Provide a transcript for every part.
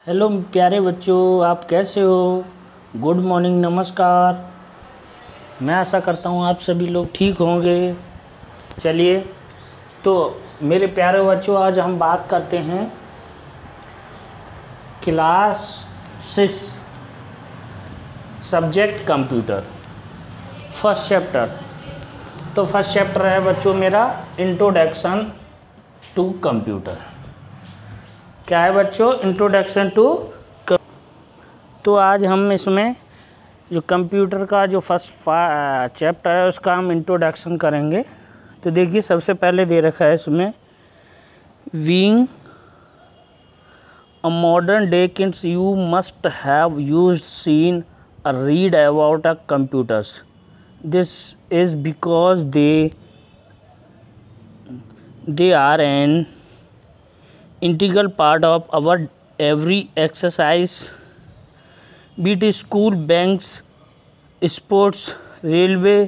Hello प्यारे बच्चों, आप कैसे हो। गुड मॉर्निंग, नमस्कार। मैं आशा करता हूँ आप सभी लोग ठीक होंगे। चलिए, तो मेरे प्यारे बच्चों, आज हम बात करते हैं class 6 subject computer, first chapter. तो फर्स्ट चैप्टर है बच्चों मेरा इंट्रोडक्शन टू कंप्यूटर। क्या है बच्चों? Introduction to. तो आज हम इसमें जो कंप्यूटर का जो फर्स्ट चैप्टर है उसका हम इंट्रोडक्शन करेंगे। तो देखिए, सबसे पहले दे रखा है इसमें being a modern day kids you must have used seen a read about a computers. This is because they are an integral part of our every exercise, be it school, banks, sports, railway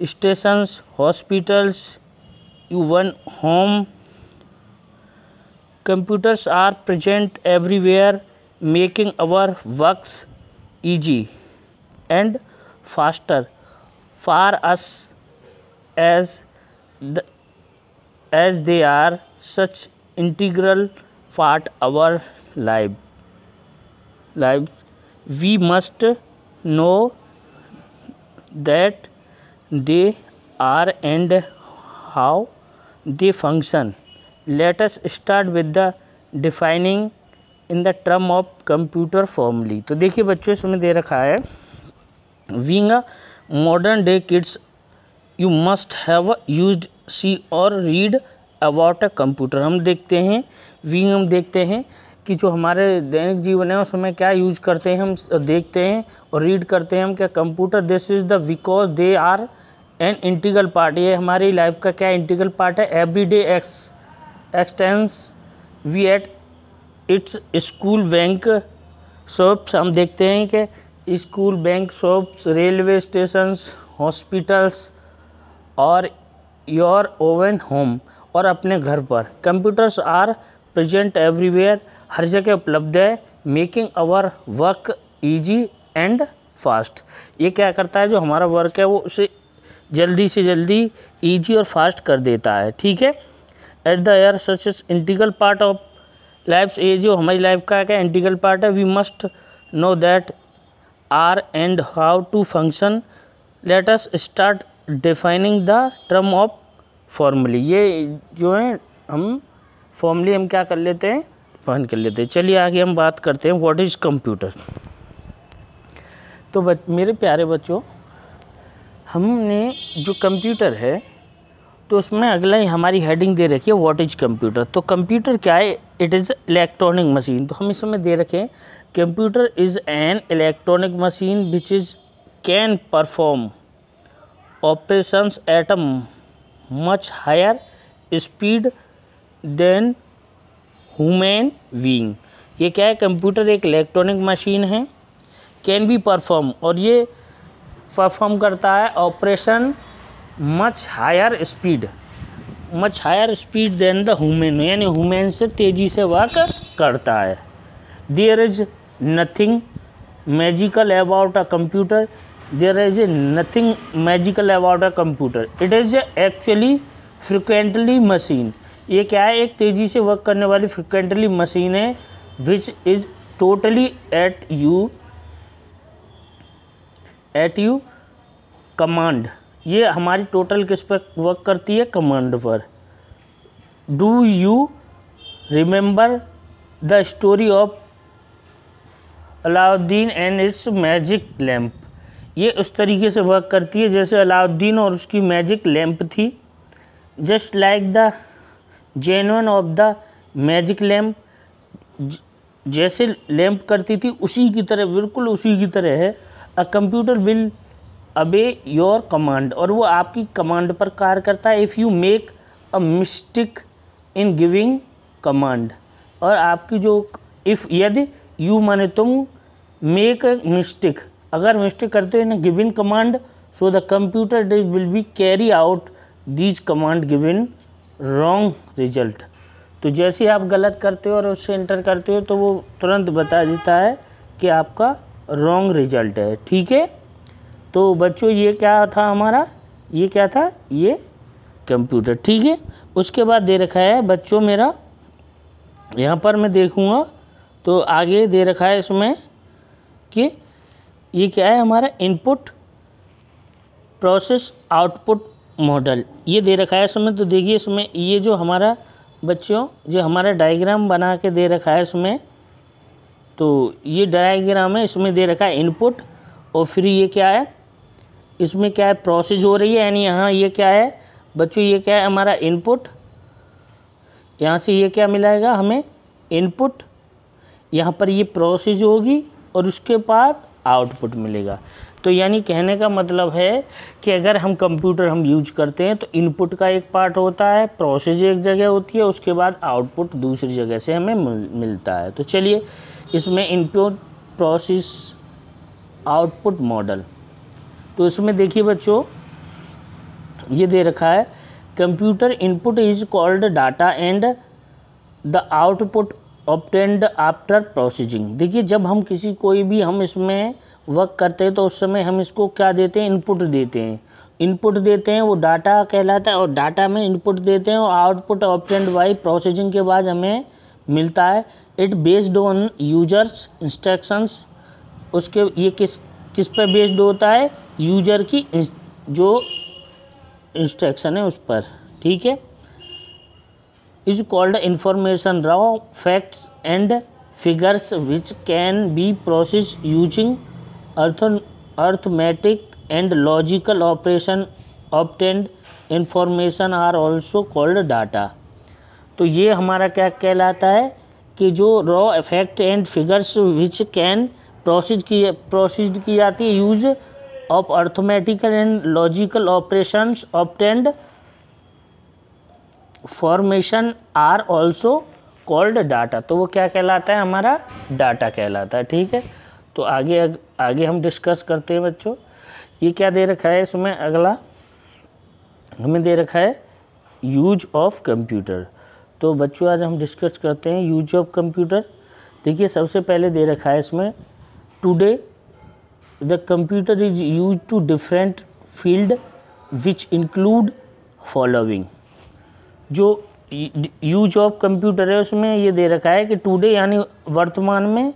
stations, hospitals, even home. Computers are present everywhere, making our works easy and faster for us as they are such integral part our life. We must know that they are and how they function. Let us start with the defining in the term of computer formally. तो देखिए बच्चों, इसमें दे रखा है being a modern day kids you must have used, see और read about a computer। हम देखते हैं हम देखते हैं कि जो हमारे दैनिक जीवन है उसमें क्या यूज करते हैं, हम देखते हैं और रीड करते हैं हम क्या computer. This is the because they are an integral part. ये हमारी लाइफ का क्या इंटीग्रल पार्ट है, everyday existence we at its school, bank, shops. हम देखते हैं कि school, bank, shops, railway stations, hospitals और योर ओवन होम और अपने घर पर। कंप्यूटर्स आर प्रेजेंट एवरीवेयर, हर जगह उपलब्ध है। Making our work easy and fast. ये क्या करता है, जो हमारा वर्क है वो उसे जल्दी से जल्दी इजी और फास्ट कर देता है। ठीक है। At the air such is integral part of life. ये जो हमारी लाइफ का क्या इंटीग्रल पार्ट है। We must know that are and how to function. Let us start defining the term of formally. ये जो है हम फॉर्मली हम क्या कर लेते हैं, डिफाइन कर लेते हैं। चलिए आगे हम बात करते हैं व्हाट इज़ कंप्यूटर। तो मेरे प्यारे बच्चों, हमने जो कंप्यूटर है तो उसमें अगला ही हमारी हेडिंग दे रखी है व्हाट इज़ कंप्यूटर। तो कंप्यूटर क्या है? It is electronic machine. तो हम इसमें दे रखे हैं computer is an electronic machine which is can perform operations at a much higher speed than human being. ये क्या है? कंप्यूटर एक इलेक्ट्रॉनिक मशीन है, कैन बी परफॉर्म, और ये परफॉर्म करता है operation much higher speed than the human, यानी ह्यूमन से तेज़ी से वर्क करता है। There is nothing magical about a computer. There is nothing magical about a computer. It is actually frequently machine. ये क्या है? एक तेज़ी से वर्क करने वाली frequently मशीन है which is totally at you command. ये हमारी टोटल किस पर वर्क करती है? कमांड पर। Do you remember the story of Aladdin and its magic lamp? ये उस तरीके से वर्क करती है जैसे अलाउद्दीन और उसकी मैजिक लैंप थी। Just like the genuine of the magic lamp, जैसे लैंप करती थी उसी की तरह, बिल्कुल उसी की तरह है। अ कंप्यूटर विल अबे योर कमांड, और वो आपकी कमांड पर कार्य करता है। If you make a mistake in giving command, और आपकी जो यदि यू माने तुम, मेक अ मिस्टेक, अगर मिस्टेक करते हैं given command, so the computer will be carry out these command given wrong result. तो जैसे ही आप गलत करते हो और उससे इंटर करते हो तो वो तुरंत बता देता है कि आपका रॉन्ग रिजल्ट है। ठीक है, तो बच्चों ये क्या था हमारा, ये क्या था, ये कंप्यूटर। ठीक है, उसके बाद दे रखा है बच्चों मेरा, यहाँ पर मैं देखूँगा तो आगे दे रखा है इसमें कि ये क्या है हमारा इनपुट प्रोसेस आउटपुट मॉडल, ये दे रखा है इसमें। तो देखिए इसमें ये जो हमारा बच्चों जो हमारा डायग्राम बना के दे रखा है इसमें, तो ये डायग्राम है, इसमें दे रखा है इनपुट और फिर ये क्या है, इसमें क्या है प्रोसेस हो रही है, यानी यहाँ ये क्या है बच्चों, ये क्या है हमारा इनपुट, यहाँ से ये क्या मिलाएगा हमें इनपुट, यहाँ पर ये प्रोसेस होगी और उसके बाद आउटपुट मिलेगा। तो यानी कहने का मतलब है कि अगर हम कंप्यूटर हम यूज करते हैं तो इनपुट का एक पार्ट होता है, प्रोसेस एक जगह होती है, उसके बाद आउटपुट दूसरी जगह से हमें मिलता है। तो चलिए इसमें इनपुट प्रोसेस आउटपुट मॉडल, तो इसमें देखिए बच्चों ये दे रखा है computer input is called data and the output obtained after processing. देखिए जब हम किसी कोई भी हम इसमें वर्क करते हैं तो उस समय हम इसको क्या देते हैं, इनपुट देते हैं, इनपुट देते हैं, वो डाटा कहलाता है और डाटा में इनपुट देते हैं और आउटपुट ऑब्टेन्ड बाय प्रोसेसिंग के बाद हमें मिलता है। It based on users instructions, उसके ये किस पर बेस्ड होता है, यूजर की जो इंस्ट्रक्शन है उस पर। ठीक है, is called information raw facts and figures which can be process using arithmetic and logical operation obtained information are also called data. तो ये हमारा क्या कहलाता है कि जो raw fact and figures which can process की जाती है use of arithmetical and logical operations obtained formation are also called data. तो वो क्या कहलाता है हमारा डाटा कहलाता है। ठीक है, तो आगे हम डिस्कस करते हैं बच्चों। ये क्या दे रखा है इसमें, अगला हमें दे रखा है यूज ऑफ कंप्यूटर। तो बच्चों आज हम डिस्कस करते हैं यूज ऑफ कंप्यूटर। देखिए सबसे पहले दे रखा है इसमें today the computer is use to different field which include following. जो यूज ऑफ कंप्यूटर है उसमें ये दे रखा है कि टुडे यानी वर्तमान में,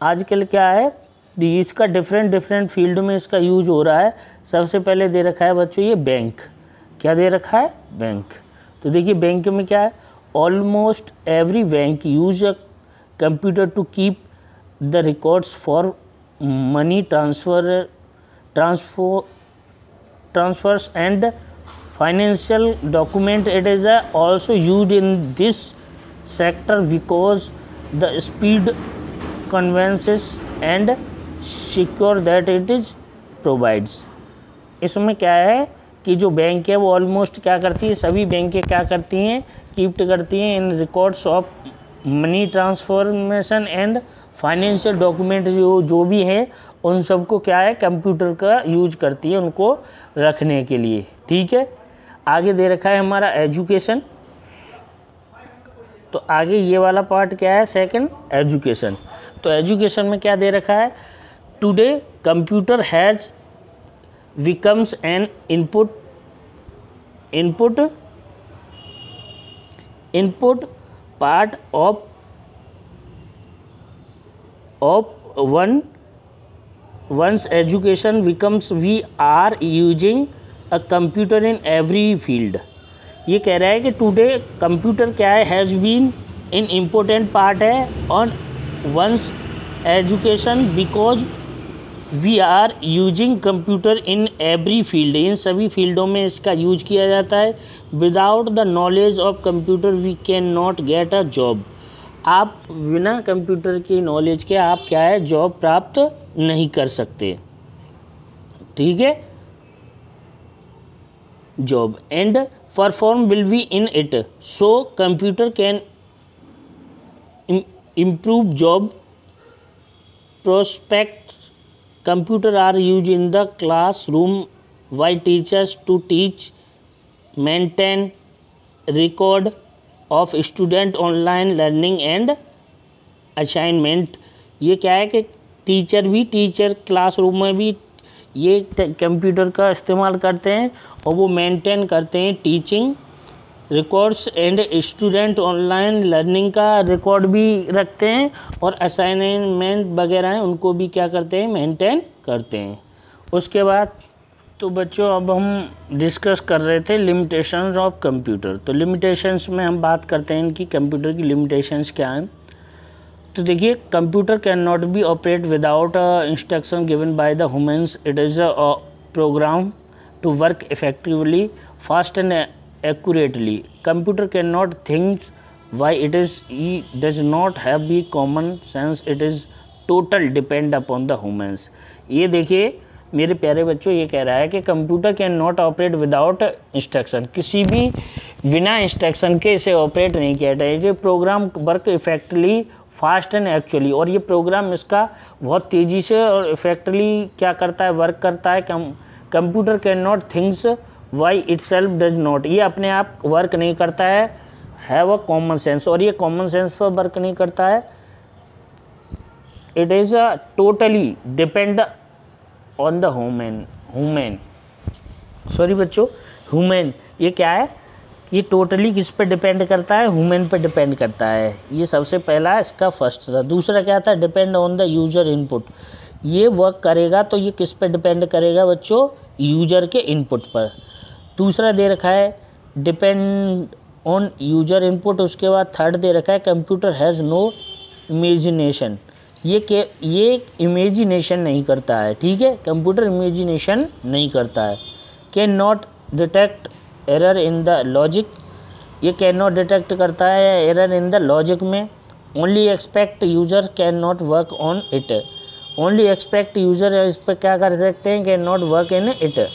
आजकल क्या है इसका डिफरेंट फील्ड में इसका यूज हो रहा है। सबसे पहले दे रखा है बच्चों ये बैंक, क्या दे रखा है बैंक। तो देखिए बैंक में क्या है, almost every bank use a computer to keep the records for money transfers and financial document. It is also used in this sector because the speed, convenience and secure that it is provides. इसमें क्या है कि जो bank है वो almost क्या करती है, सभी बैंकें क्या करती हैं, कीप्ट करती हैं in records of money transformation and financial document जो भी है उन सबको क्या है कंप्यूटर का यूज करती है उनको रखने के लिए। ठीक है, आगे दे रखा है हमारा एजुकेशन। तो आगे ये वाला पार्ट क्या है, सेकंड एजुकेशन। तो एजुकेशन में क्या दे रखा है, today computer has becomes N input part of one's education becomes we are using a computer in every field। ये कह रहा है कि टुडे कंप्यूटर क्या है, has been in important part है on one's education because we are using computer in every field. इन सभी फील्डों में इसका यूज किया जाता है। Without the knowledge of computer we can not get a job. आप बिना कंप्यूटर की नॉलेज के आप क्या है जॉब प्राप्त नहीं कर सकते। ठीक है, job and perform will be in it, so computer can improve job prospect. Computer are use in the classroom by teachers to teach, maintain, record of student online learning and assignment. ये क्या है कि teacher classroom में भी ये computer का इस्तेमाल करते हैं और वो मेंटेन करते हैं teaching records and student online learning का रिकॉर्ड भी रखते हैं और असाइनमेंट वगैरह हैं उनको भी क्या करते हैं, मेंटेन करते हैं। उसके बाद तो बच्चों अब हम डिस्कस कर रहे थे लिमिटेशंस ऑफ कंप्यूटर। तो लिमिटेशंस में हम बात करते हैं इनकी, कंप्यूटर की लिमिटेशंस क्या हैं। तो देखिए, computer can not be operate without instruction given by the humans. It is a program to work effectively fast and accurately. Computer cannot think why it is he does not have the common sense. It is total depend upon the humans. ये देखिए मेरे प्यारे बच्चों, ये कह रहा है कि computer can not operate without instruction, किसी भी बिना इंस्ट्रक्शन के इसे ऑपरेट नहीं किया जाए। ये program work effectively fast and actually, और ये प्रोग्राम इसका बहुत तेज़ी से और इफेक्टली क्या करता है, वर्क करता है। Computer can not thinks why it self does not, ये अपने आप वर्क नहीं करता है, हैव अ कॉमन सेंस, और ये कॉमन सेंस पर वर्क नहीं करता है। It is a totally depend on the human sorry बच्चों, ह्यूमन ये क्या है, ये टोटली किस पे डिपेंड करता है, ह्यूमन पे डिपेंड करता है। ये सबसे पहला इसका फर्स्ट था। दूसरा क्या था, depend on the user input, ये वर्क करेगा तो ये किस पे डिपेंड करेगा बच्चों, यूज़र के इनपुट पर। दूसरा दे रखा है डिपेंड ऑन यूज़र इनपुट। उसके बाद थर्ड दे रखा है कंप्यूटर हैज़ नो इमेजिनेशन, ये इमेजिनेशन नहीं करता है, ठीक है, कंप्यूटर इमेजिनेशन नहीं करता है। Can not detect error in the logic, ये कैन नॉट डिटेक्ट करता है एरर इन द लॉजिक में। Only expect user can not work on it, only expect user इस पर क्या कर सकते हैं, can not work in it.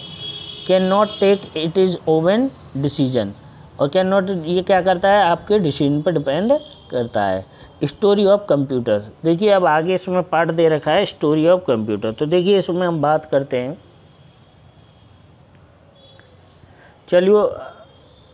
Can not take it is own decision, और कैन नॉट ये क्या करता है, आपके डिसीजन पर डिपेंड करता है। स्टोरी ऑफ कंप्यूटर, देखिए अब आगे इसमें पार्ट दे रखा है स्टोरी ऑफ कंप्यूटर। तो देखिए इसमें हम बात करते हैं, चलिए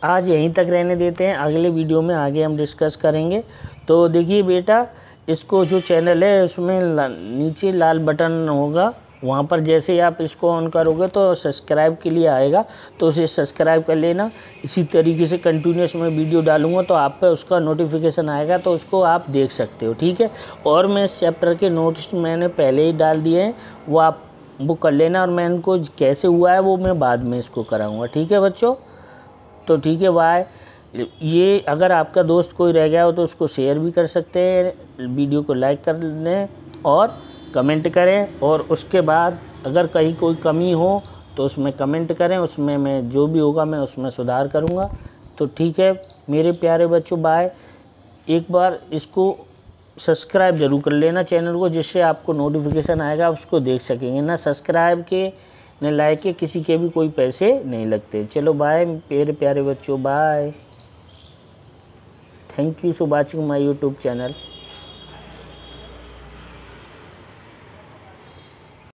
आज यहीं तक रहने देते हैं, अगले वीडियो में आगे हम डिस्कस करेंगे। तो देखिए बेटा, इसको जो चैनल है उसमें नीचे लाल बटन होगा, वहाँ पर जैसे ही आप इसको ऑन करोगे तो सब्सक्राइब के लिए आएगा, तो उसे सब्सक्राइब कर लेना। इसी तरीके से कंटिन्यूस मैं वीडियो डालूंगा तो आप पे उसका नोटिफिकेशन आएगा, तो उसको आप देख सकते हो, ठीक है। और मैं इस चैप्टर के नोट्स मैंने पहले ही डाल दिए हैं, वो आप वो कर लेना, और मैं इनको कैसे हुआ है वो मैं बाद में इसको कराऊँगा, ठीक है बच्चों। तो ठीक है, बाय। ये अगर आपका दोस्त कोई रह गया हो तो उसको शेयर भी कर सकते हैं, वीडियो को लाइक कर लें और कमेंट करें, और उसके बाद अगर कहीं कोई कमी हो तो उसमें कमेंट करें, उसमें मैं जो भी होगा मैं उसमें सुधार करूँगा। तो ठीक है मेरे प्यारे बच्चों, बाय। एक बार इसको सब्सक्राइब ज़रूर कर लेना चैनल को, जिससे आपको नोटिफिकेशन आएगा, आप उसको देख सकेंगे। ना सब्सक्राइब के न लाइक के किसी के भी कोई पैसे नहीं लगते। चलो बाय मेरे प्यारे बच्चों, bye. Thank you for watching my YouTube channel.